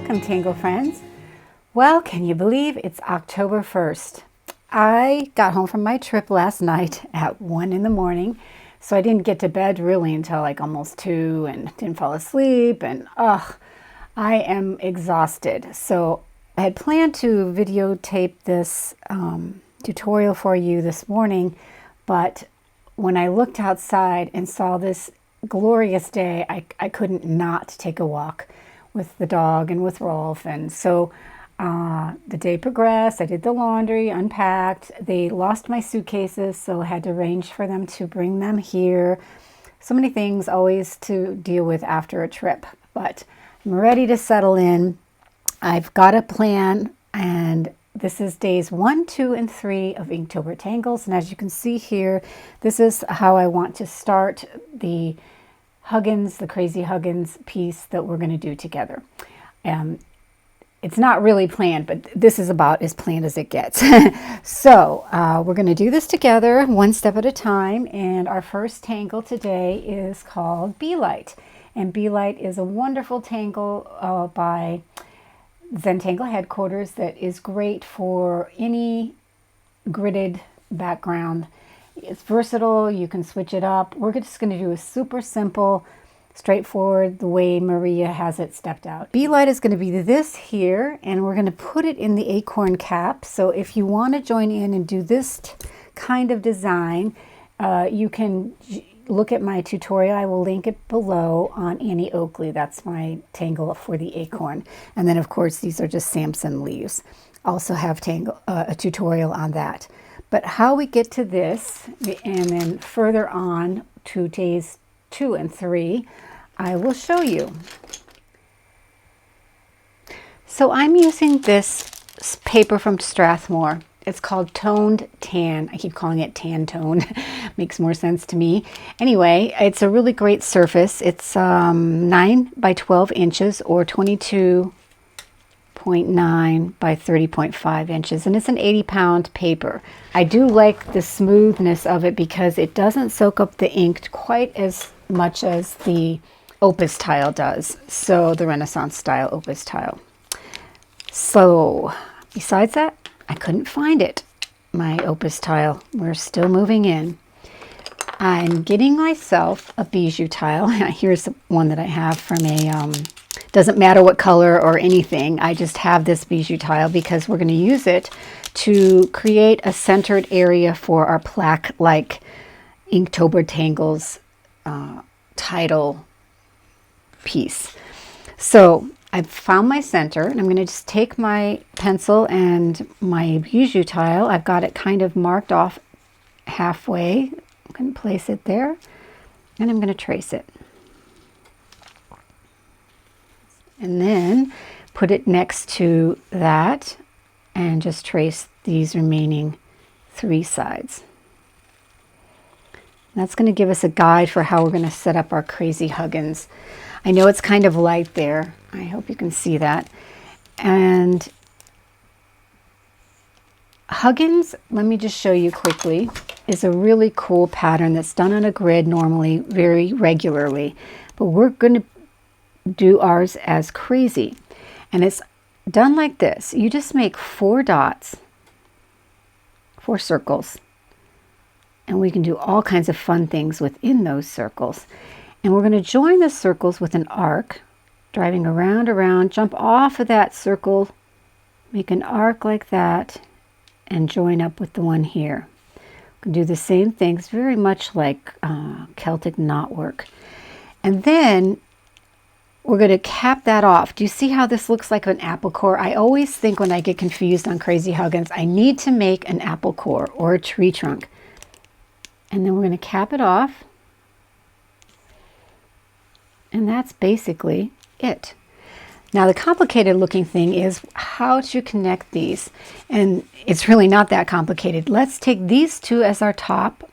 Welcome, Tangle friends. Well, can you believe it's October 1st? I got home from my trip last night at 1 in the morning, so I didn't get to bed really until like almost 2 and didn't fall asleep, and I am exhausted. So I had planned to videotape this tutorial for you this morning, but when I looked outside and saw this glorious day, I couldn't not take a walk with the dog and with Rolf. And so the day progressed. I did the laundry, unpacked. They lost my suitcases, so I had to arrange for them to bring them here. So many things always to deal with after a trip, but I'm ready to settle in. I've got a plan, and this is days 1, 2, and 3 of Inktober Tangles. And as you can see here, this is how I want to start the Huggins, the Crazy Huggins piece that we're going to do together. It's not really planned, but this is about as planned as it gets. So we're going to do this together, one step at a time. And our first tangle today is called Be Light. And Be Light is a wonderful tangle by Zentangle Headquarters that is great for any gridded background. It's versatile. You can switch it up. We're just going to do a super simple, straightforward, the way Maria has it stepped out. Be Light is going to be this here, and we're going to put it in the acorn cap. So if you want to join in and do this kind of design, you can look at my tutorial. I will link it below on Annie Oakley. That's my tangle for the acorn. And then of course these are just Samson leaves. Also have a tutorial on that. But how we get to this, and then further on to days 2 and 3, I will show you. So I'm using this paper from Strathmore. It's called Toned Tan. I keep calling it Tan Tone. Makes more sense to me. Anyway, it's a really great surface. It's 9 by 12 inches or 22.9 by 30.5 inches, and it's an 80-pound paper. I do like the smoothness of it because it doesn't soak up the ink quite as much as the Opus tile does. So the Renaissance style Opus tile. So besides that, I couldn't find it, my Opus tile. We're still moving in. I'm getting myself a bijou tile. Here's one that I have from a, doesn't matter what color or anything. I just have this bijou tile because we're going to use it to create a centered area for our plaque-like Inktober Tangles title piece. So I've found my center, and I'm going to just take my pencil and my bijou tile. I've got it kind of marked off halfway. I'm going to place it there, and I'm going to trace it. And then put it next to that and just trace these remaining 3 sides. That's going to give us a guide for how we're going to set up our Crazy Huggins. I know it's kind of light there. I hope you can see that. And Huggins, let me just show you quickly, is a really cool pattern that's done on a grid normally very regularly. But we're going to do ours as Crazy. And it's done like this. You just make 4 dots, 4 circles. And we can do all kinds of fun things within those circles. And we're going to join the circles with an arc, driving around, jump off of that circle, make an arc like that, and join up with the one here. We can do the same things, very much like Celtic knotwork. And then we're going to cap that off. Do you see how this looks like an apple core? I always think when I get confused on Crazy Huggins, I need to make an apple core or a tree trunk. And then we're going to cap it off. And that's basically it. Now the complicated looking thing is how to connect these. And it's really not that complicated. Let's take these 2 as our top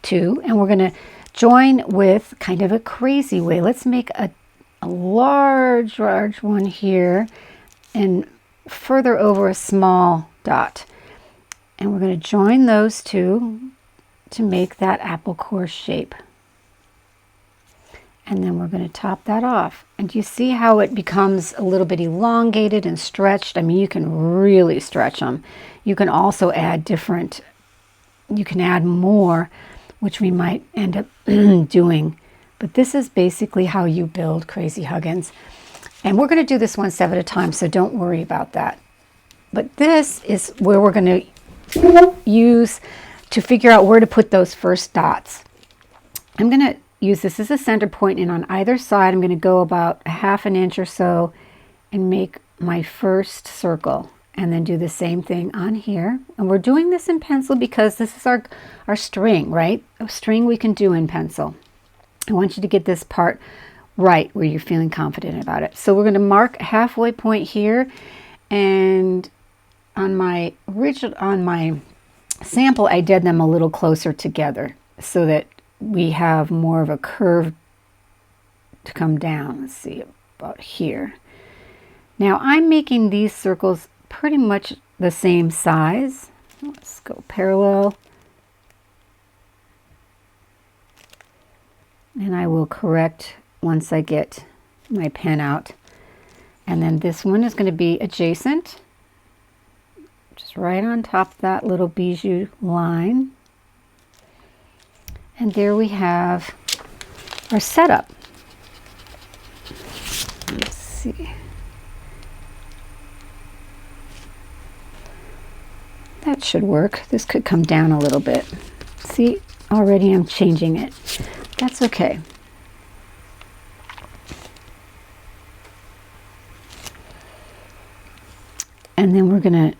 2, and we're going to join with kind of a crazy way. Let's make a large one here and further over a small dot. And we're going to join those 2 to make that apple core shape. And then we're going to top that off. And do you see how it becomes a little bit elongated and stretched? I mean, you can really stretch them. You can also add you can add more, which we might end up doing. But this is basically how you build Crazy Huggins. And we're going to do this one step at a time, so don't worry about that. But this is where we're going to use to figure out where to put those first dots. I'm going to use this as a center point, and on either side I'm going to go about a ½ inch or so and make my first circle, and then do the same thing on here. And we're doing this in pencil because this is our string, right? A string we can do in pencil. I want you to get this part right where you're feeling confident about it. So we're going to mark a halfway point here, and on my sample I did them a little closer together so that we have more of a curve to come down. Let's see, about here. Now I'm making these circles pretty much the same size. Let's go parallel. And I will correct once I get my pen out. And then this one is going to be adjacent, just right on top of that little bijou line. And there we have our setup. Let's see. That should work. This could come down a little bit. See, already I'm changing it. That's okay. And then we're going to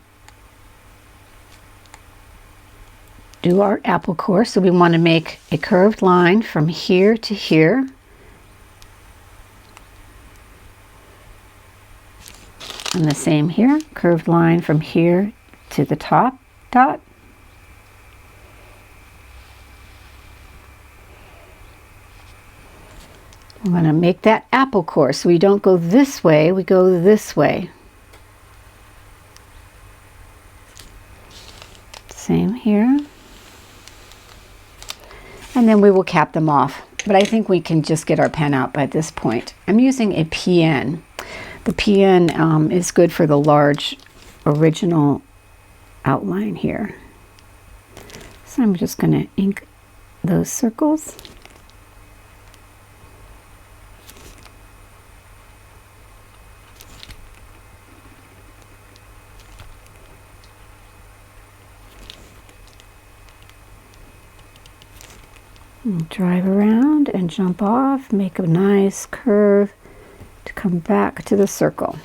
do our apple core. So we want to make a curved line from here to here. And the same here, curved line from here to the top dot. We're going to make that apple core. So we don't go this way, we go this way. Same here. And then we will cap them off. But I think we can just get our pen out by this point. I'm using a PN. The PN is good for the large original outline here. So I'm just going to ink those circles. And drive around and jump off, make a nice curve to come back to the circle.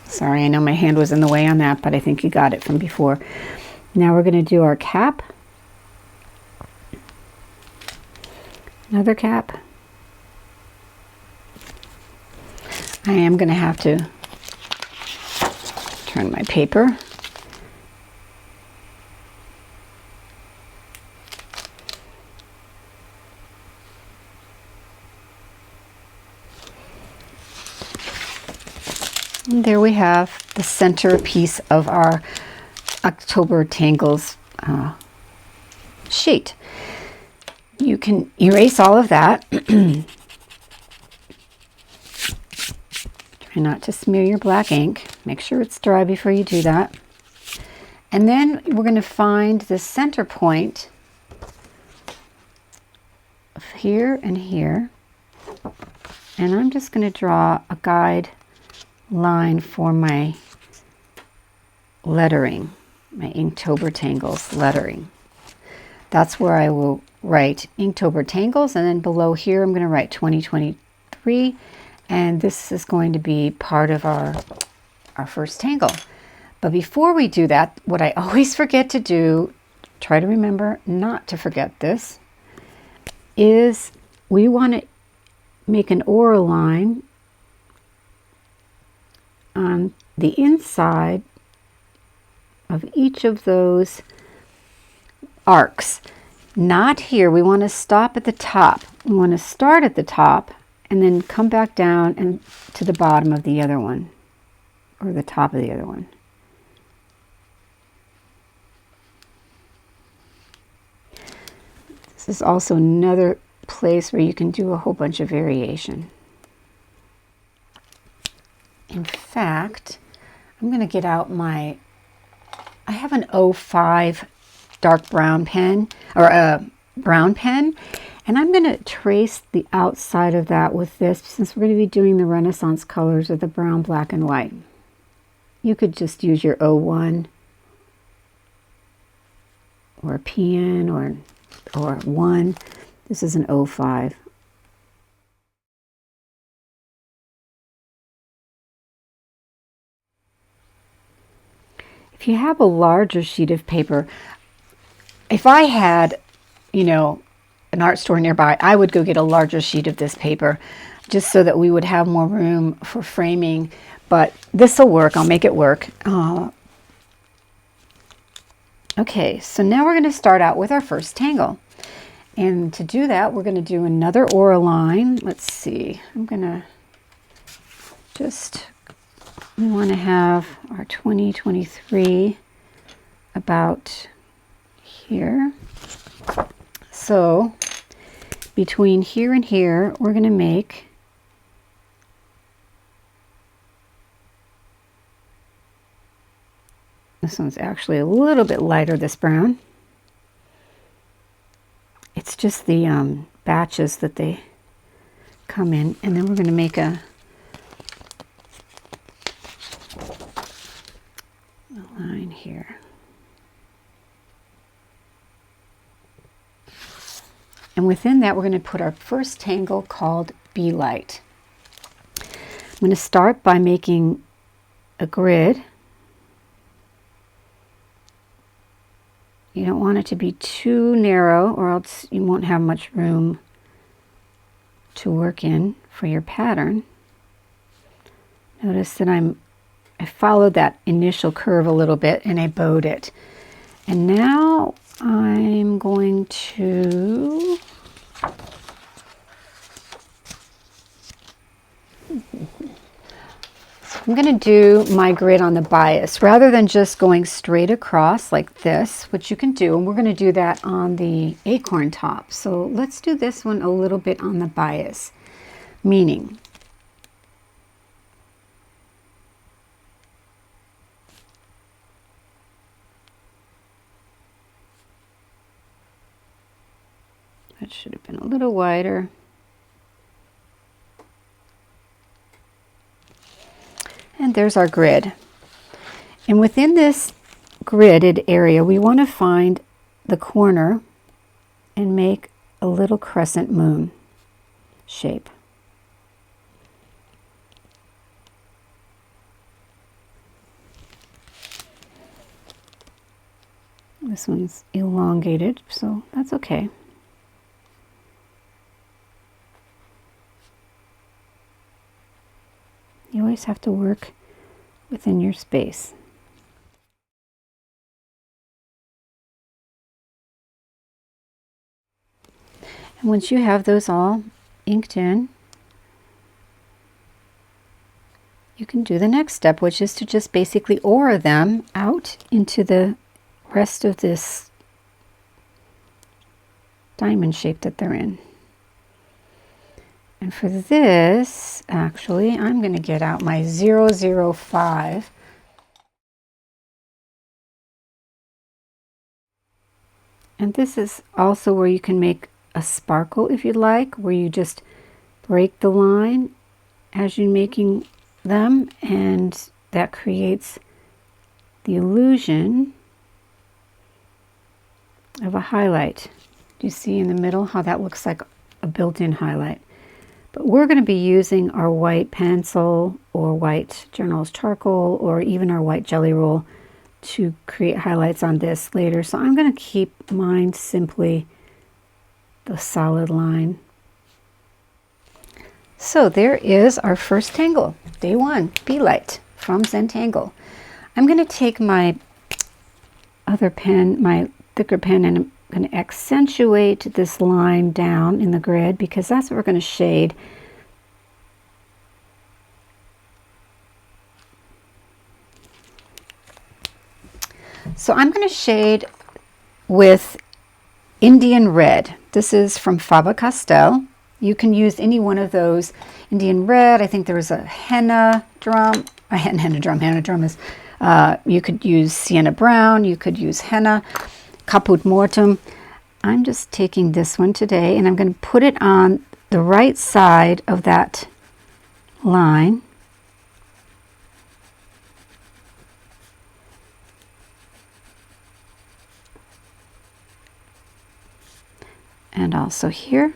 Sorry, I know my hand was in the way on that, but I think you got it from before. Now we're going to do our cap. Another cap. I am going to have to turn my paper. And there we have the center piece of our Inktober Tangles sheet. You can erase all of that. Try not to smear your black ink. Make sure it's dry before you do that. And then we're going to find the center point of here and here. And I'm just going to draw a guide line for my lettering, my Inktober Tangles lettering. That's where I will write Inktober Tangles, and then below here I'm going to write 2023, and this is going to be part of our first tangle. But before we do that, what I always forget to do, try to remember not to forget this, is we want to make an aura line on the inside of each of those arcs. Not here. We want to stop at the top. We want to start at the top and then come back down and to the bottom of the other one, or the top of the other one. This is also another place where you can do a whole bunch of variation. In fact, I'm going to get out I have an 05 dark brown pen, or a brown pen, and I'm going to trace the outside of that with this, since we're going to be doing the Renaissance colors of the brown, black, and white. You could just use your 01 or a PN or 1. This is an 05. If you have a larger sheet of paper, if I had, you know, an art store nearby, I would go get a larger sheet of this paper just so that we would have more room for framing. But this will work. I'll make it work. Okay, so now we're going to start out with our first tangle. And to do that, we're going to do another aura line. Let's see. I'm going to we want to have our 2023 about here. So between here and here, we're going to make this one's actually a little bit lighter, this brown. It's just the batches that they come in, and then we're going to make a line here. And within that, we're going to put our first tangle called Be Light. I'm going to start by making a grid. You don't want it to be too narrow, or else you won't have much room to work in for your pattern. Notice that I followed that initial curve a little bit and I bowed it. And now I'm going to do my grid on the bias rather than just going straight across like this, which you can do, and we're going to do that on the acorn top. So let's do this one a little bit on the bias, meaning that should have been a little wider. And there's our grid. And within this gridded area, we want to find the corner and make a little crescent moon shape. This one's elongated, so that's okay. You always have to work within your space. And once you have those all inked in, you can do the next step, which is to just basically aura them out into the rest of this diamond shape that they're in. And for this, actually, I'm going to get out my 005. And this is also where you can make a sparkle if you'd like, where you just break the line as you're making them, and that creates the illusion of a highlight. Do you see in the middle how that looks like a built-in highlight? But we're going to be using our white pencil or white General's charcoal or even our white jelly roll to create highlights on this later. So I'm going to keep mine simply the solid line. So there is our first tangle, day one, Be Light from Zen Tangle. I'm going to take my other pen, my thicker pen, and I'm going to accentuate this line down in the grid because that's what we're going to shade. So I'm going to shade with Indian Red. This is from Faber Castell. You can use any one of those. Indian Red, I think there was a henna drum. Henna drum is, you could use Sienna Brown, you could use henna, caput mortuum. I'm just taking this one today and I'm going to put it on the right side of that line. And also here.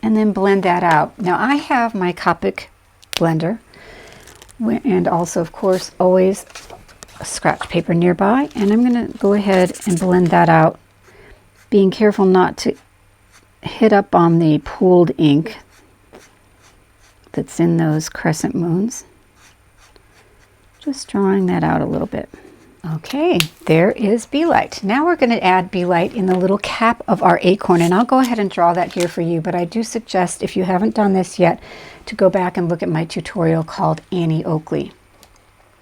And then blend that out. Now I have my Copic blender and also of course always a scratch paper nearby, and I'm going to go ahead and blend that out, being careful not to hit up on the pooled ink that's in those crescent moons. Just drawing that out a little bit. Okay, there is Be Light. Now we're going to add Be Light in the little cap of our acorn, and I'll go ahead and draw that here for you, but I do suggest, if you haven't done this yet, to go back and look at my tutorial called Annie Oakley.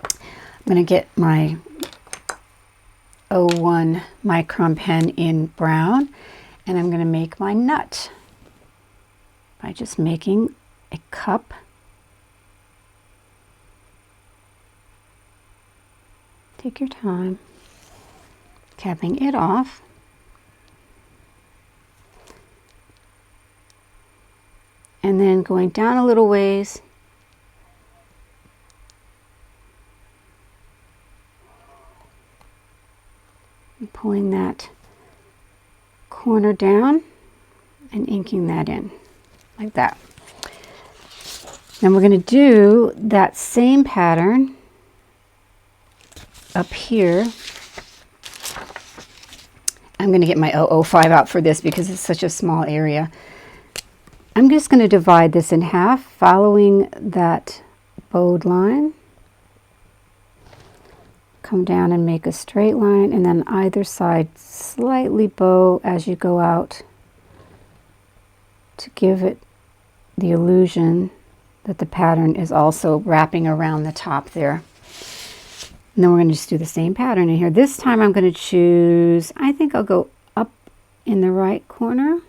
I'm going to get my 01 micron pen in brown, and I'm going to make my nut by just making a cup. Take your time, capping it off. And then going down a little ways. And pulling that corner down and inking that in, like that. Then we're going to do that same pattern up here. I'm going to get my 005 out for this because it's such a small area. I'm just going to divide this in half, following that bowed line. Come down and make a straight line, and then either side slightly bow as you go out to give it the illusion that the pattern is also wrapping around the top there. And then we're going to just do the same pattern in here. This time I'm going to choose, I think I'll go up in the right corner.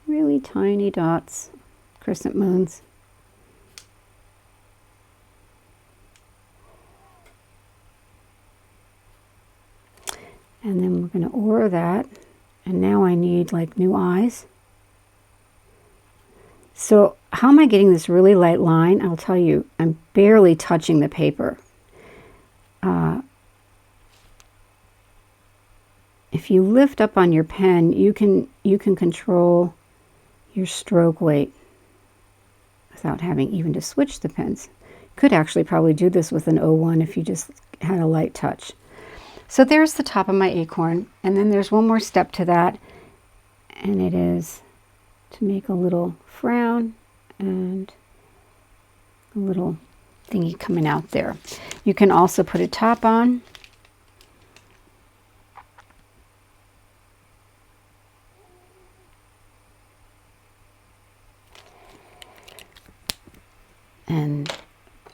Really tiny dots, crescent moons. And then we're going to aura that. And now I need like new eyes. So how am I getting this really light line? I'll tell you, I'm barely touching the paper. If you lift up on your pen, you can control your stroke weight without having even to switch the pens. You could actually probably do this with an 01 if you just had a light touch. So there's the top of my acorn, and then there's one more step to that, and it is to make a little frown and a little thingy coming out there. You can also put a top on. And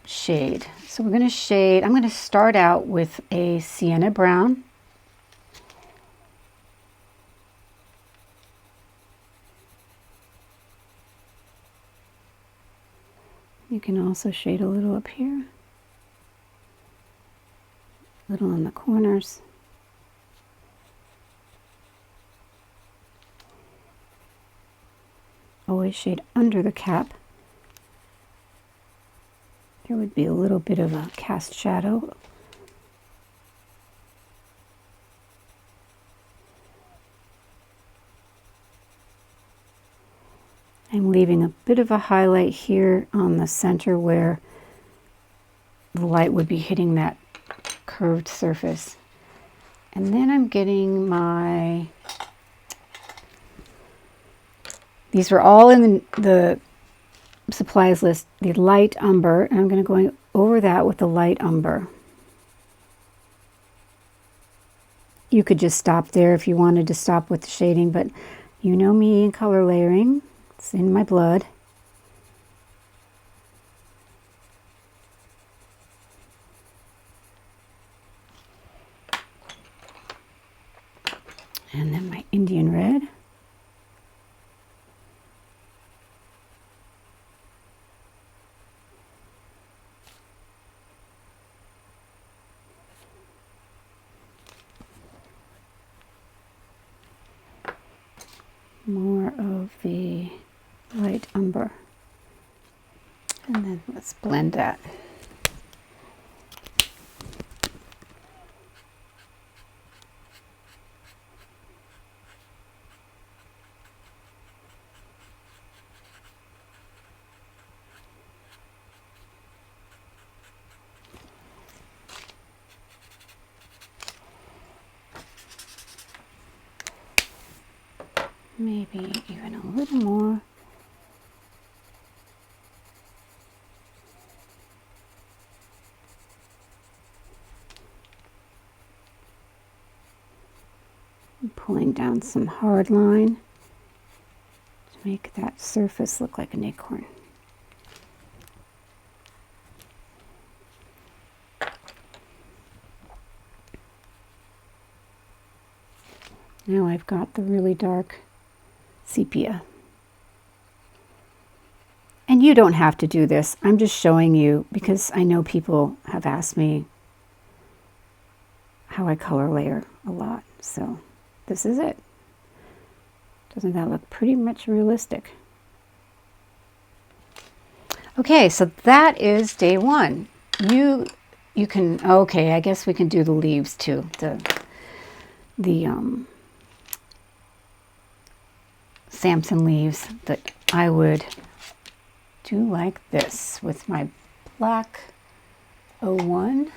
shade. So we're going to shade, I'm going to start out with a Sienna Brown. You can also shade a little up here, a little on the corners. Always shade under the cap. There would be a little bit of a cast shadow. I'm leaving a bit of a highlight here on the center where the light would be hitting that curved surface. And then I'm getting my, these were all in the supplies list the light umber, and I'm going to go over that with the light umber. You could just stop there if you wanted to stop with the shading, but you know me and color layering. It's in my blood. And then my Indian red. More of the light umber. And then let's blend that. Maybe even a little more. I'm pulling down some hard line to make that surface look like an acorn. Now I've got the really dark sepia. And you don't have to do this. I'm just showing you because I know people have asked me how I color layer a lot. So this is it. Doesn't that look pretty much realistic? Okay, so that is day one. You can, okay, I guess we can do the leaves too. The Samson leaves that I would do like this with my black 01.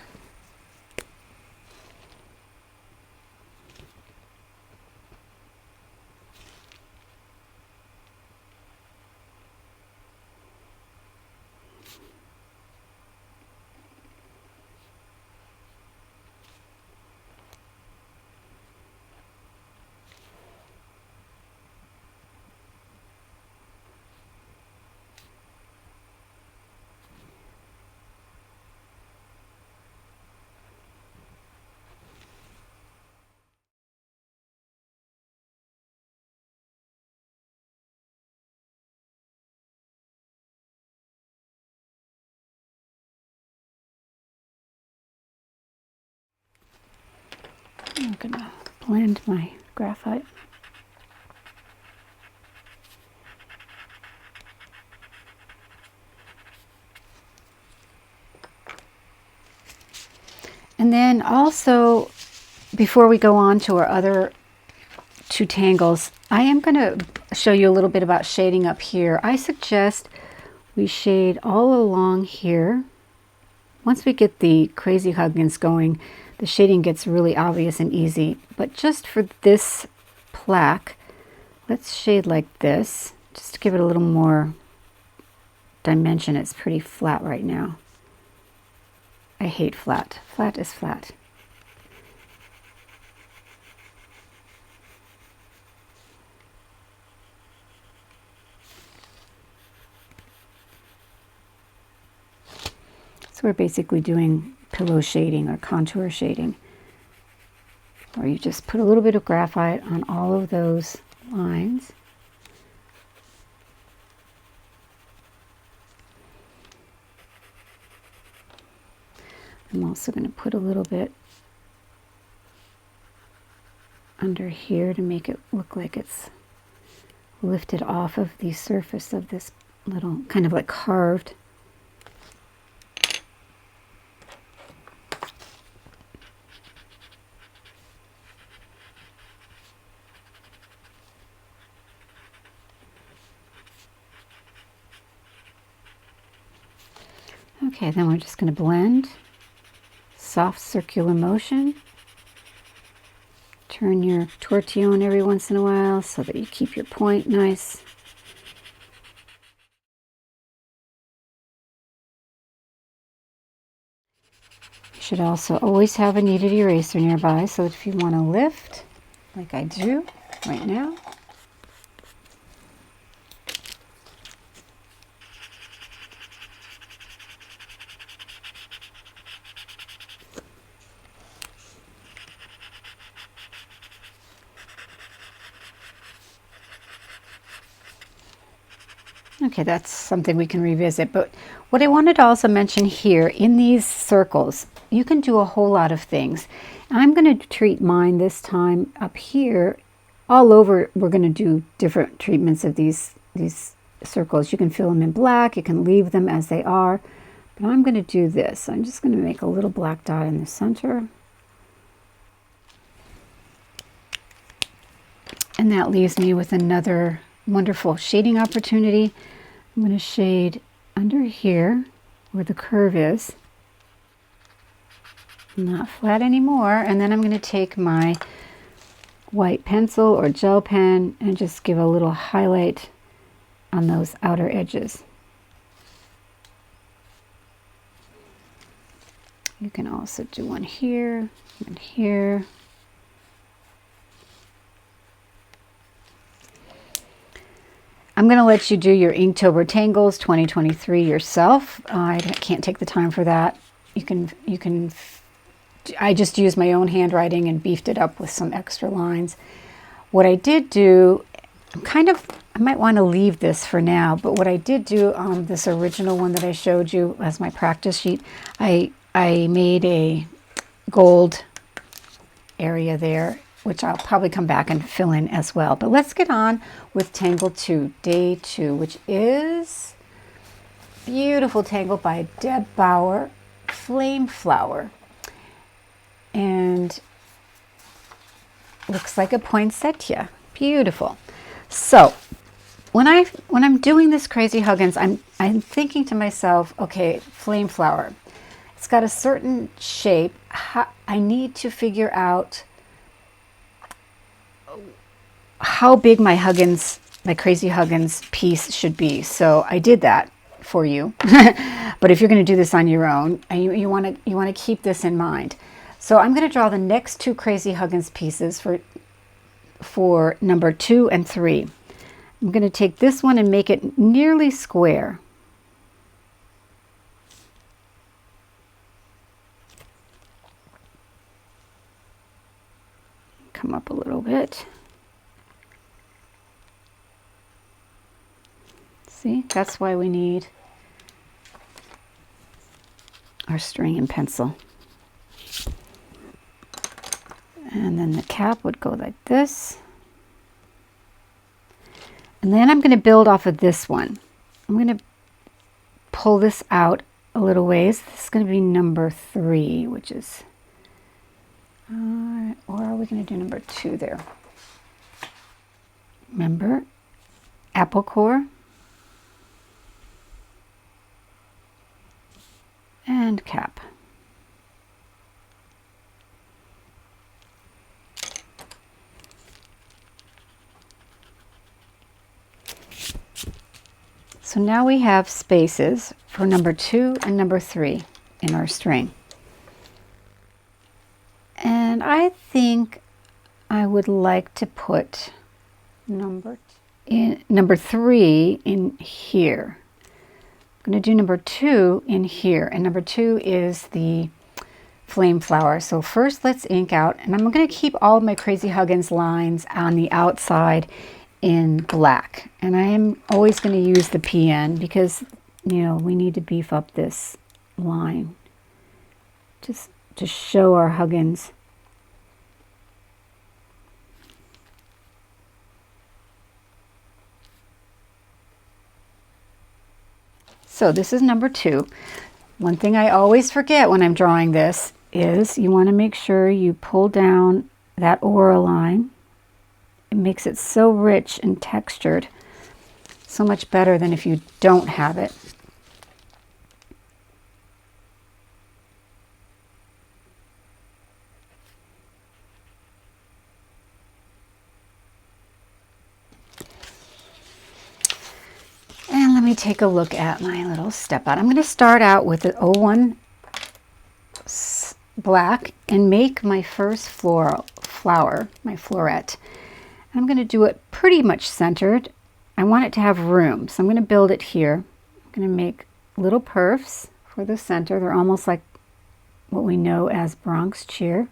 I'm gonna blend my graphite. And then also, before we go on to our other two tangles, I am going to show you a little bit about shading up here. I suggest we shade all along here. Once we get the crazy Huggins going, the shading gets really obvious and easy. But just for this plaque, let's shade like this, just to give it a little more dimension. It's pretty flat right now. I hate flat. Flat is flat. So we're basically doing pillow shading or contour shading, where you just put a little bit of graphite on all of those lines. I'm also going to put a little bit under here to make it look like it's lifted off of the surface of this little kind of like carved. Okay, then we're just going to blend. Soft circular motion. Turn your tortillon every once in a while so that you keep your point nice. should also always have a kneaded eraser nearby, so if you want to lift, like I do right now. Okay, that's something we can revisit. But what I wanted to also mention here, in these circles, you can do a whole lot of things. I'm going to treat mine this time up here. All over, we're going to do different treatments of these circles. You can fill them in black, you can leave them as they are. But I'm going to do this. I'm just going to make a little black dot in the center. And that leaves me with another wonderful shading opportunity. I'm going to shade under here where the curve is. Not flat anymore. And then I'm going to take my white pencil or gel pen and just give a little highlight on those outer edges. You can also do one here and here. I'm going to let you do your Inktober Tangles 2023 yourself. I can't take the time for that. I just used my own handwriting and beefed it up with some extra lines. What I did do, I might want to leave this for now, but what I did do on this original one that I showed you as my practice sheet, I made a gold area there, which I'll probably come back and fill in as well. But let's get on with Tangle 2, Day 2, which is beautiful Tangle by Deb Bauer, Flame Flower. And looks like a poinsettia. Beautiful. So when I'm doing this Crazy Huggins, I'm thinking to myself, okay, Flame Flower. It's got a certain shape. I need to figure out how big my Crazy Huggins piece should be. So I did that for you. But if you're going to do this on your own, you want to keep this in mind. So I'm going to draw the next two Crazy Huggins pieces for number 2 and 3. I'm going to take this one and make it nearly square. Come up a little bit. See, that's why we need our string and pencil. And then the cap would go like this. And then I'm going to build off of this one. I'm going to pull this out a little ways. This is going to be number 3, which is, or are we going to do number 2 there? Remember, apple core and cap. So now we have spaces for number 2 and number 3 in our string. And I think I would like to put number 3 in here. I'm going to do number 2 in here, and number 2 is the flame flower. So first let's ink out, and I'm going to keep all of my Crazy Huggins lines on the outside in black. And I am always going to use the PN because, you know, we need to beef up this line just to show our Huggins. So this is number 2. One thing I always forget when I'm drawing this is you want to make sure you pull down that aura line. It makes it so rich and textured, so much better than if you don't have it. And let me take a look at my little step out. I'm going to start out with the 01 black and make my first flower, my floret. I'm going to do it pretty much centered. I want it to have room, so I'm going to build it here. I'm going to make little perfs for the center. They're almost like what we know as Bronx cheer.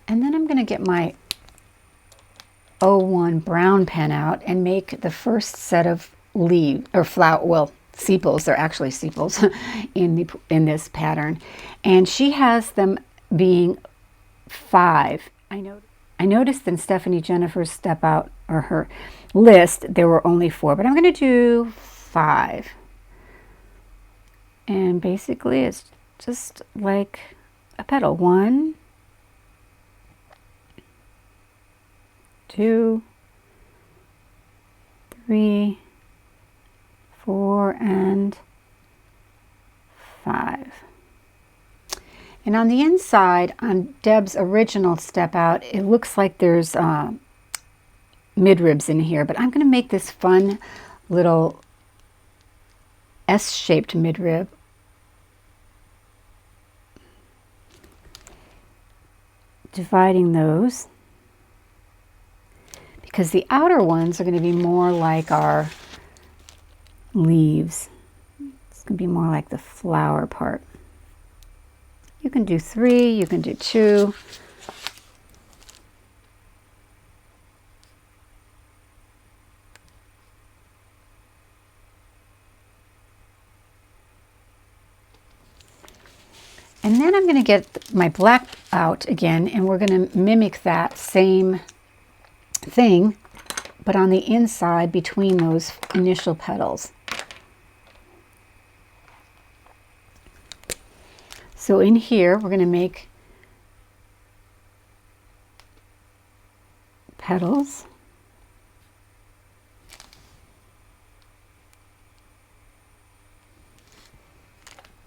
And then I'm going to get my 01 brown pen out and make the first set of sepals. They're actually sepals in this pattern. And she has them being 5. I noticed in Stephanie Jennifer's step out, or her list, there were only 4, but I'm going to do 5. And basically it's just like a petal. 1, 2, 3, 4, and 5. And on the inside, on Deb's original step out, it looks like there's midribs in here, but I'm going to make this fun little S-shaped midrib. Dividing those, because the outer ones are going to be more like our leaves. It's going to be more like the flower part. You can do 3, you can do 2. And then I'm going to get my black out again, and we're going to mimic that same thing, but on the inside between those initial petals. So in here, we're going to make petals.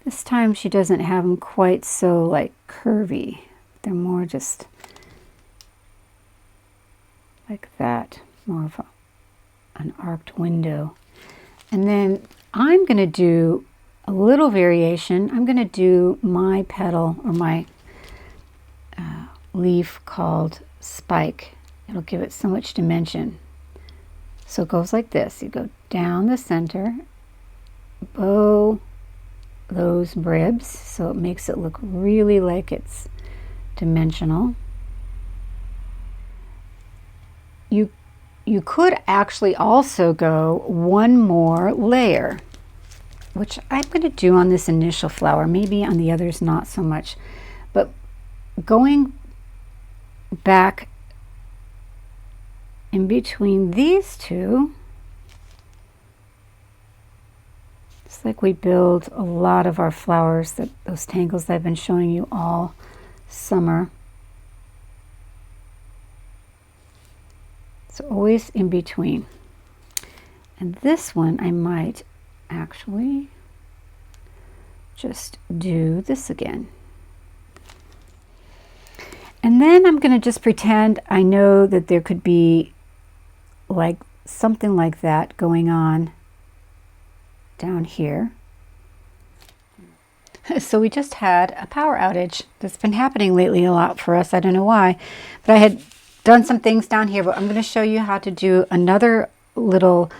This time she doesn't have them quite so like curvy. They're more just like that, more of an arced window. And then I'm going to do a little variation. I'm going to do my petal, or my leaf, called Spike. It'll give it so much dimension. So it goes like this. You go down the center, bow those ribs, so it makes it look really like it's dimensional. You could actually also go one more layer, which I'm going to do on this initial flower, maybe on the others not so much, but going back in between these two, it's like we build a lot of our flowers, those tangles that I've been showing you all summer. So always in between. And this one I might actually just do this again. And then I'm going to just pretend I know that there could be like something like that going on down here. So we just had a power outage that's been happening lately a lot for us. I don't know why, but I had done some things down here, but I'm going to show you how to do another little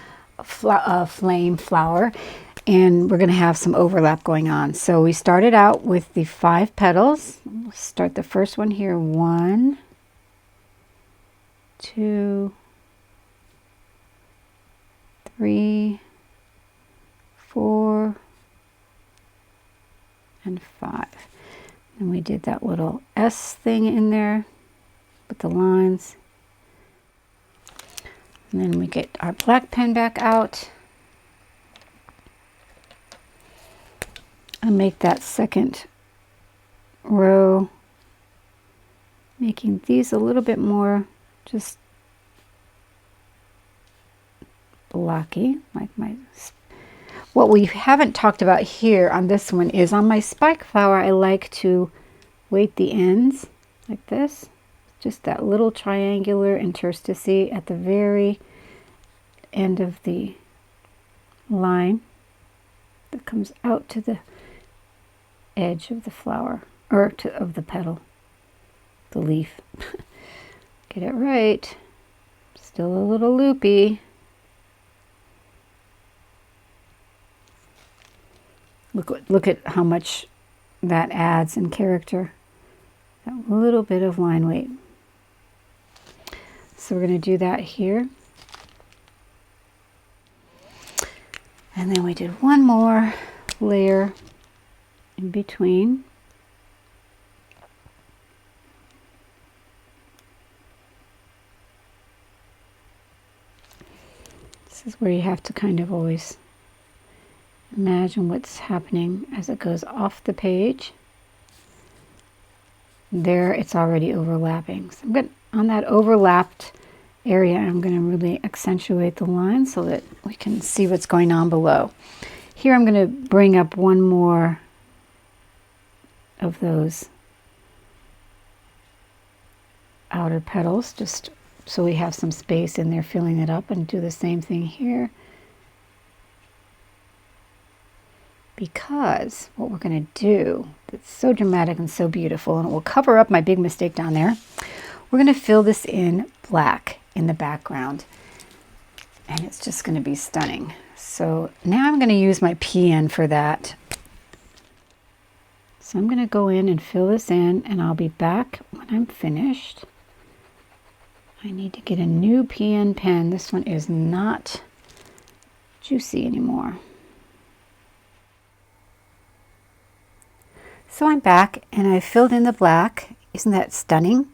flame flower, and we're going to have some overlap going on. So we started out with the 5 petals. We'll start the first one here. 1, 2, 3, 4, and 5. And we did that little S thing in there with the lines. And then we get our black pen back out and make that second row, making these a little bit more just blocky, like my. What we haven't talked about here on this one is on my spike flower, I like to weight the ends like this. Just that little triangular interstice at the very end of the line. that comes out to the edge of the flower, or of the petal, the leaf. Get it right. Still a little loopy. Look at how much that adds in character. That little bit of line weight. So we're going to do that here. And then we did one more layer in between. This is where you have to kind of always imagine what's happening as it goes off the page. There, it's already overlapping. So I'm going on that overlapped area, I'm going to really accentuate the line so that we can see what's going on below. Here I'm going to bring up one more of those outer petals, just so we have some space in there filling it up, and do the same thing here. Because what we're going to do, it's so dramatic and so beautiful, and it will cover up my big mistake down there. We're going to fill this in black in the background, and it's just going to be stunning. So now I'm going to use my pen for that. So I'm going to go in and fill this in, and I'll be back when I'm finished. I need to get a new pen. This one is not juicy anymore. So I'm back, and I filled in the black. Isn't that stunning?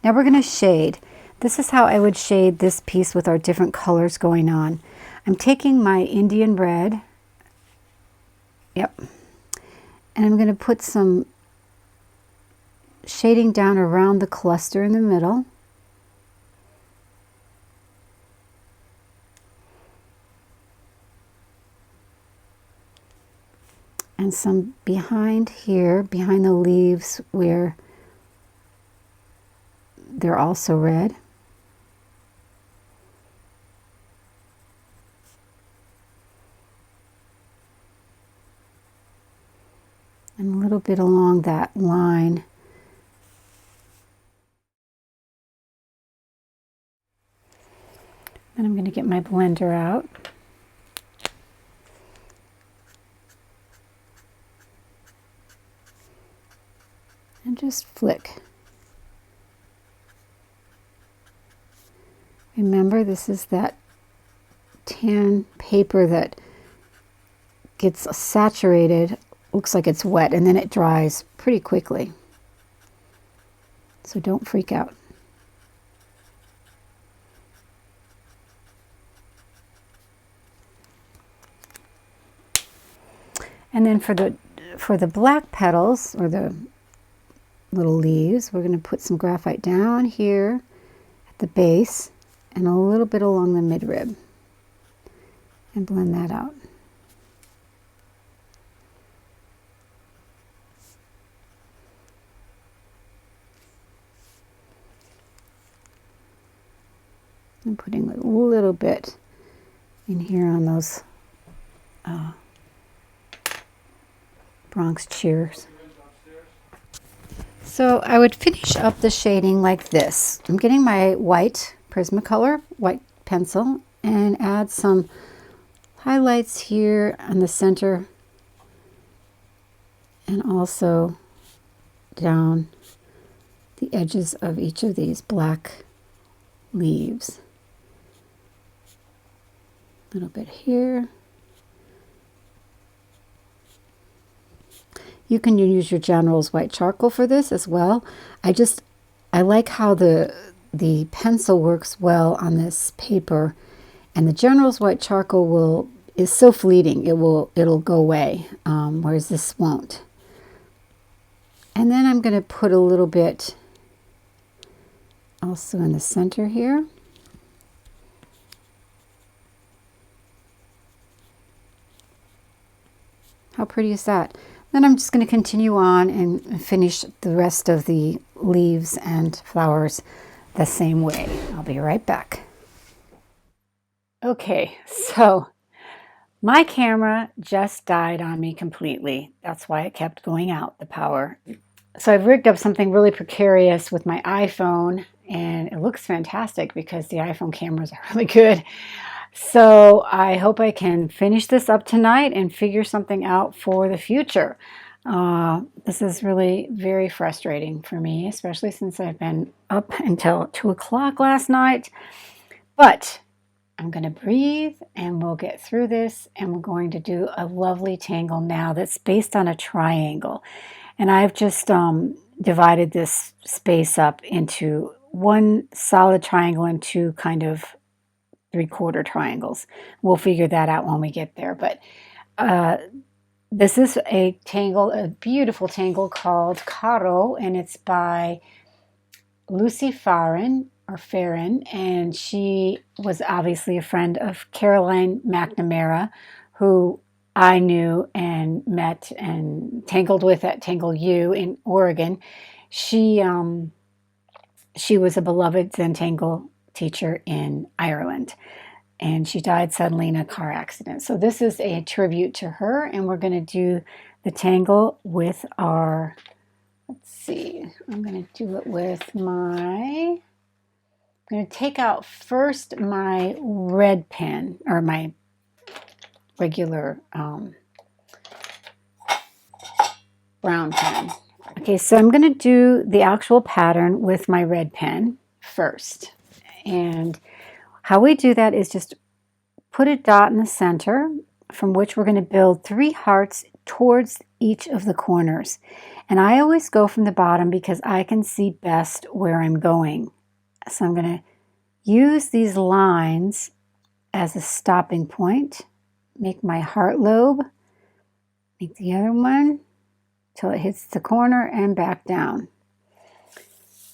Now we're going to shade. This is how I would shade this piece with our different colors going on. I'm taking my Indian red, and I'm going to put some shading down around the cluster in the middle. And some behind here, behind the leaves where they're also red. And a little bit along that line. Then I'm going to get my blender out. And just flick. Remember, this is that tan paper that gets saturated, looks like it's wet, and then it dries pretty quickly. So don't freak out. And then for the black petals, or the little leaves, we're going to put some graphite down here at the base and a little bit along the midrib, and blend that out. I'm putting a little bit in here on those Bronx cheers. So I would finish up the shading like this. I'm getting my white Prismacolor white pencil and add some highlights here on the center, and also down the edges of each of these black leaves. A little bit here. You can use your General's white charcoal for this as well. I like how the pencil works well on this paper, and the General's white charcoal is so fleeting. It'll go away, whereas this won't. And then I'm going to put a little bit also in the center here. How pretty is that? Then I'm just going to continue on and finish the rest of the leaves and flowers the same way. I'll be right back. Okay, so My camera just died on me completely. That's why it kept going out, the power. So I've rigged up something really precarious with my iPhone, and it looks fantastic because the iPhone cameras are really good. So I hope I can finish this up tonight and figure something out for the future. This is really very frustrating for me, especially since I've been up until 2 o'clock last night. But I'm going to breathe and we'll get through this, and we're going to do a lovely tangle now that's based on a triangle. And I've just divided this space up into one solid triangle and two kind of 3/4 triangles. We'll figure that out when we get there. But this is a tangle, a beautiful tangle called Caro, and it's by Lucy Farren, and she was obviously a friend of Caroline McNamara, who I knew and met and tangled with at Tangle U in Oregon. She was a beloved Zentangle teacher in Ireland, and she died suddenly in a car accident. So this is a tribute to her, and we're going to do the tangle with our, let's see, I'm going to do it with my, I'm going to take out first my red pen, or my regular brown pen. Okay, so I'm going to do the actual pattern with my red pen first. And how we do that is just put a dot in the center from which we're going to build 3 hearts towards each of the corners. And I always go from the bottom because I can see best where I'm going. So I'm going to use these lines as a stopping point. Make my heart lobe. Make the other one till it hits the corner and back down.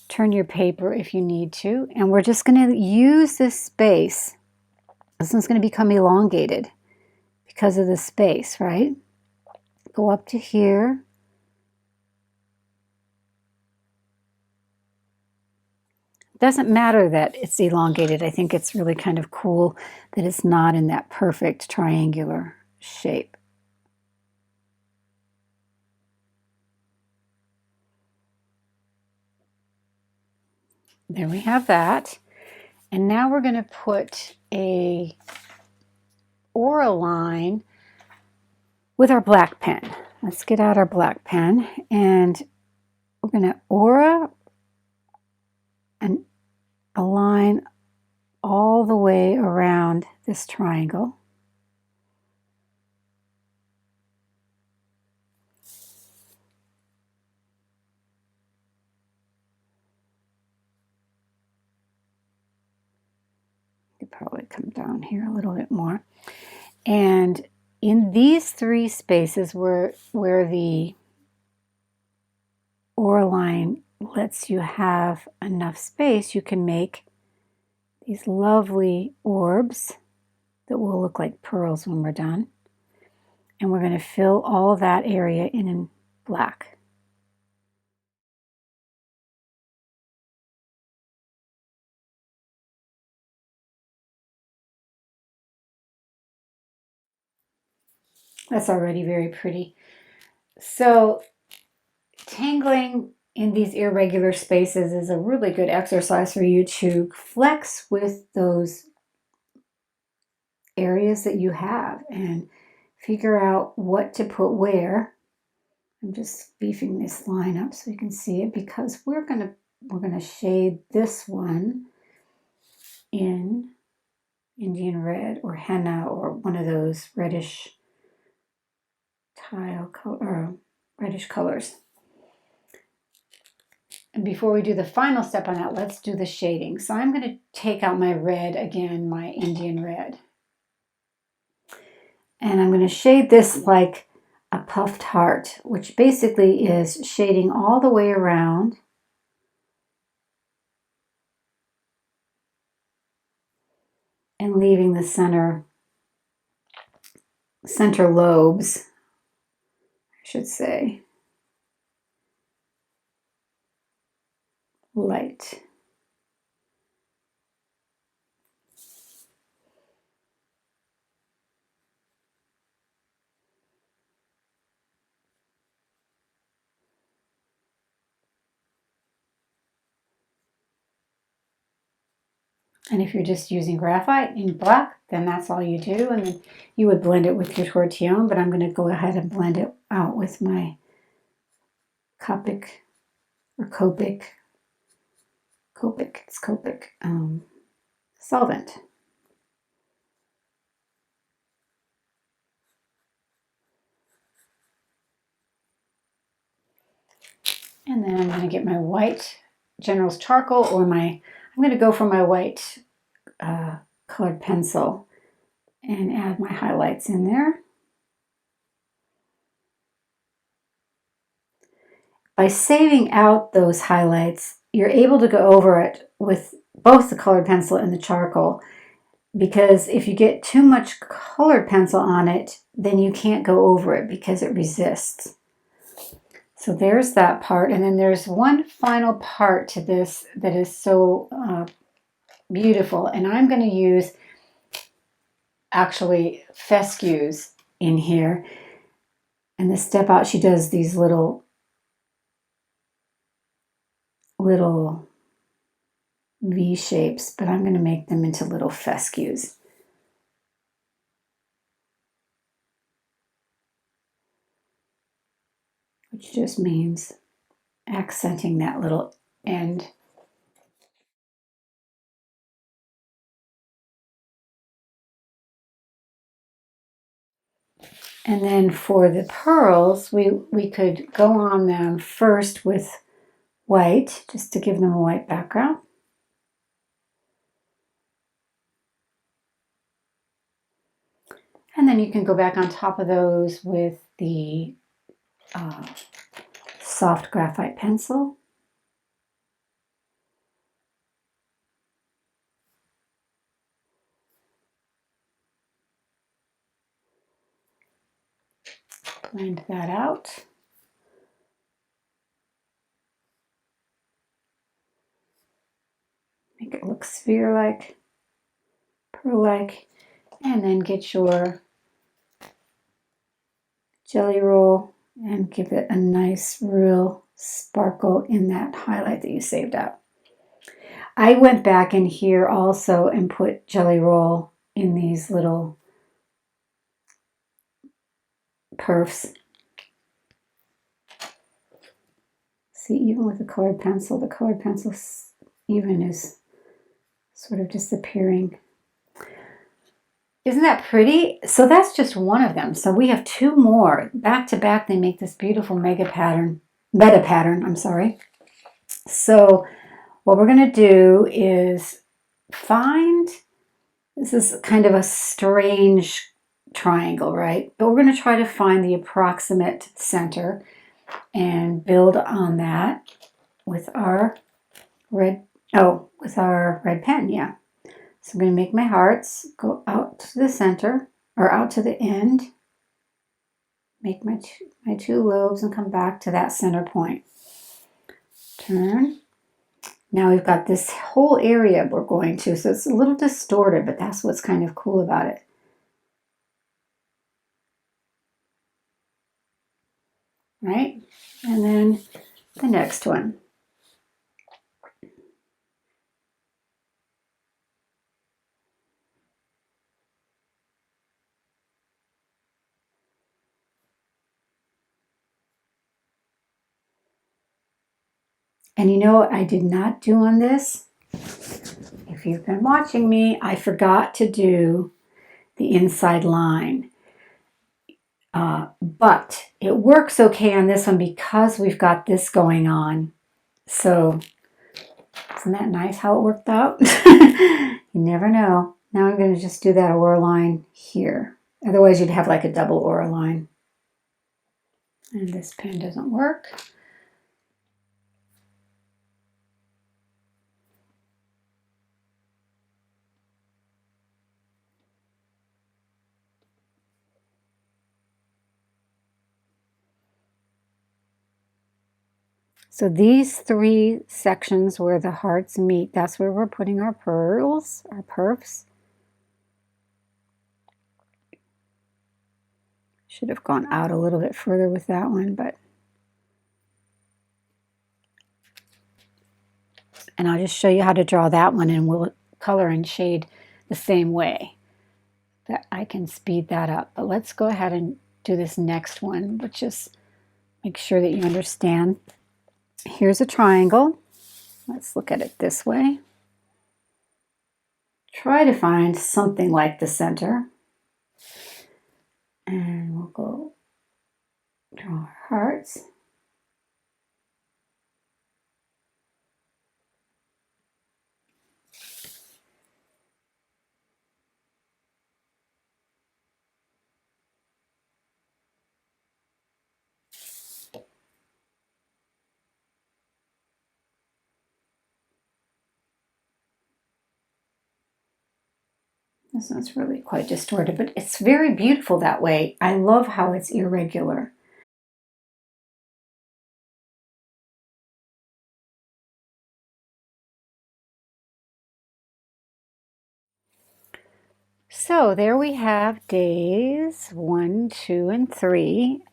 Turn your paper if you need to. And we're just going to use this space. This one's going to become elongated because of the space, right? Go up to here. Doesn't matter that it's elongated. I think it's really kind of cool that it's not in that perfect triangular shape. There we have that. And now we're going to put a aura line with our black pen. Let's get out our black pen, and we're going to aura and a line all the way around this triangle. Could probably come down here a little bit more. And in these 3 spaces where the aura line lets you have enough space, you can make these lovely orbs that will look like pearls when we're done. And we're going to fill all of that area in black. That's already very pretty. So tangling in these irregular spaces is a really good exercise for you to flex with those areas that you have and figure out what to put where. I'm just beefing this line up so you can see it, because we're gonna shade this one in Indian red or henna or one of those reddish tile color or reddish colors. And before we do the final step on that, let's do the shading. So I'm going to take out my red again, my Indian red. And I'm going to shade this like a puffed heart, which basically is shading all the way around. And leaving the center lobes, I should say, light. And if you're just using graphite in black, then that's all you do. And then you would blend it with your tortillon, but I'm going to go ahead and blend it out with my Copic or Copic. It's Copic solvent. And then I'm going to get my white General's charcoal, or I'm going to go for my white colored pencil and add my highlights in there. By saving out those highlights, you're able to go over it with both the colored pencil and the charcoal, because if you get too much colored pencil on it, then you can't go over it because it resists. So there's that part. And then there's one final part to this that is so beautiful. And I'm going to use actually fescues in here. And the step out, she does these little V shapes, but I'm going to make them into little fescues. Which just means accenting that little end. And then for the pearls, we could go on them first with white, just to give them a white background. And then you can go back on top of those with the soft graphite pencil. Blend that out. Make it look sphere-like, pearl-like. And then get your jelly roll and give it a nice real sparkle in that highlight that you saved out. I went back in here also and put jelly roll in these little perfs. See, even with the colored pencil even is sort of disappearing. Isn't that pretty? So that's just one of them. So we have two more. Back to back, they make this beautiful meta pattern, I'm sorry. So what we're going to do is this is kind of a strange triangle, right? But we're going to try to find the approximate center and build on that with our red pen, yeah. So I'm going to make my hearts, go out to the center, or out to the end, make my two lobes and come back to that center point. Turn. Now we've got this whole area we're going to, so it's a little distorted, but that's what's kind of cool about it. Right? And then the next one. And you know what I did not do on this? If you've been watching me, I forgot to do the inside line. But it works okay on this one because we've got this going on. So isn't that nice how it worked out? You never know. Now I'm going to just do that aura line here. Otherwise you'd have like a double aura line. And this pen doesn't work. So these three sections where the hearts meet, that's where we're putting our pearls, our perfs. Should have gone out a little bit further with that one, but. And I'll just show you how to draw that one and we'll color and shade the same way, that I can speed that up. But let's go ahead and do this next one, which is make sure that you understand. Here's a triangle. Let's look at it this way. Try to find something like the center. And we'll go draw our hearts. This one's really quite distorted, but it's very beautiful that way. I love how it's irregular. So there we have days 1, 2, and 3.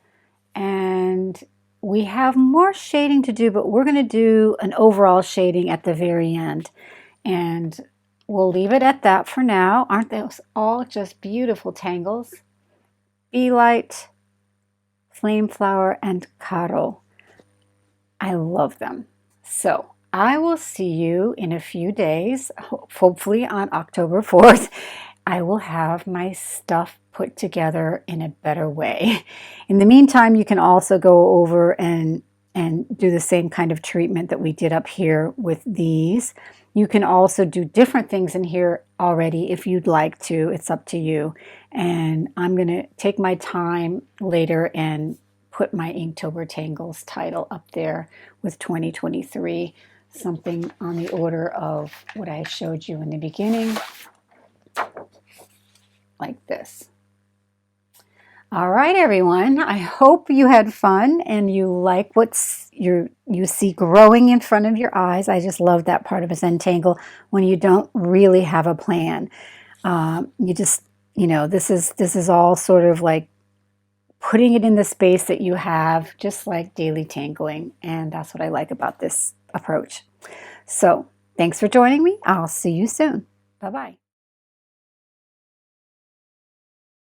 And we have more shading to do, but we're going to do an overall shading at the very end. And we'll leave it at that for now. Aren't those all just beautiful tangles? Bee Light, Flame Flower, and Caro. I love them. So I will see you in a few days, hopefully on October 4th. I will have my stuff put together in a better way. In the meantime, you can also go over and do the same kind of treatment that we did up here with these. You can also do different things in here already if you'd like to. It's up to you. And I'm going to take my time later and put my Inktober Tangles title up there with 2023, something on the order of what I showed you in the beginning, like this. All right, everyone. I hope you had fun and you like what you see growing in front of your eyes. I just love that part of a Zentangle when you don't really have a plan. You just, this is all sort of like putting it in the space that you have, just like daily tangling. And that's what I like about this approach. So thanks for joining me. I'll see you soon. Bye-bye.